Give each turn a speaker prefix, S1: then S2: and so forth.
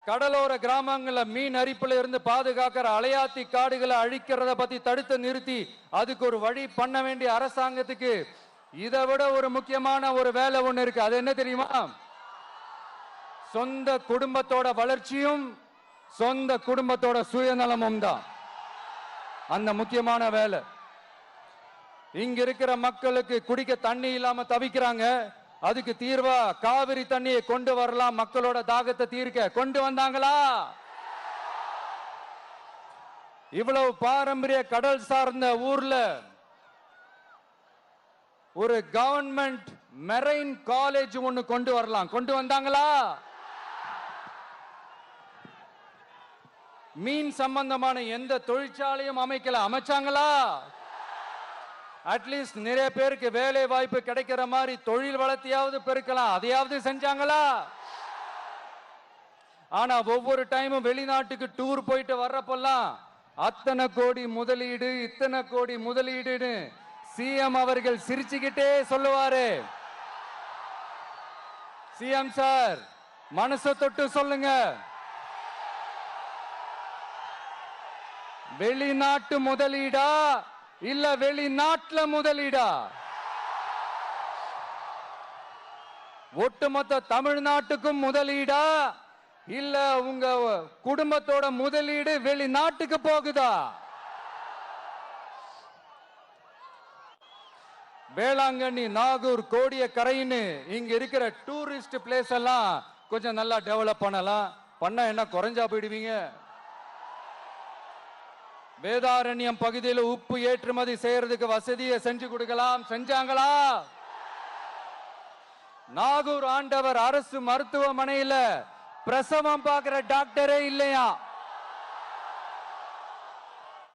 S1: கடலோர கிராமங்கள்ல மீன் அரிப்புல இருந்து பாதுகாக்கிற அலையாத்தி காடுகளை அழிக்கிறத பத்தி தடுத்து நிறுத்தி அதுக்கு ஒரு வழி பண்ண வேண்டிய அரசாங்கத்துக்கு இதை விட ஒரு முக்கியமான ஒரு வேலை ஒண்ணு இருக்கு. அது என்ன தெரியுமா? சொந்த குடும்பத்தோட வளர்ச்சியும் சொந்த குடும்பத்தோட சுயநலமும் தான் அந்த முக்கியமான வேலை. இங்க இருக்கிற மக்களுக்கு குடிக்க தண்ணி இல்லாம தவிக்கிறாங்க. அதுக்கு தீர்வா காவிரி தண்ணியை கொண்டு வரலாம், மக்களோட தாகத்தை தீர்க்க. கொண்டு வந்தாங்களா? இவ்வளவு பாரம்பரிய கடல் சார்ந்த ஊர்ல ஒரு கவர்மெண்ட் மெரைன் காலேஜ் ஒன்னு கொண்டு வரலாம். கொண்டு வந்தாங்களா? மீன் சம்பந்தமான எந்த தொழிற்சாலையும் அமைக்கல. அமைச்சாங்களா? அட்லீஸ்ட் நிறைய பேருக்கு வேலை வாய்ப்பு கிடைக்கிற மாதிரி தொழில் வளர்த்தியாவது பெருக்கலாம். அதையாவது செஞ்சாங்களா? ஆனா ஒவ்வொரு டைமும் வெளிநாட்டுக்கு டூர் போயிட்டு வர்றப்பெல்லாம் அத்தனை கோடி முதலீடு, இத்தனை கோடி முதலீடுன்னு சிஎம் அவர்கள் சிரிச்சுக்கிட்டே சொல்லுவாரு. சிஎம் சார், மனசை தொட்டு சொல்லுங்க, வெளிநாட்டு முதலீடா இல்ல வெளிநாட்டுல முதலீடா? ஒட்டுமொத்த தமிழ்நாட்டுக்கும் முதலீடா இல்ல உங்க குடும்பத்தோட முதலீடு வெளிநாட்டுக்கு போகுதா? வேளாங்கண்ணி, நாகூர், கோடியக்கரைன்னு இங்க இருக்கிற டூரிஸ்ட் பிளேஸ் எல்லாம் கொஞ்சம் நல்லா டெவலப் பண்ணலாம். பண்ண என்ன குறைஞ்சா போயிடுவீங்க? வேதாரண்யம் பகுதியில் உப்பு ஏற்றுமதி செய்யறதுக்கு வசதியை செஞ்சு கொடுக்கலாம். செஞ்சாங்களா? நாகூர் ஆண்டவர் அரசு மருத்துவமனையில பிரசவம் பார்க்கிற டாக்டரே இல்லையா?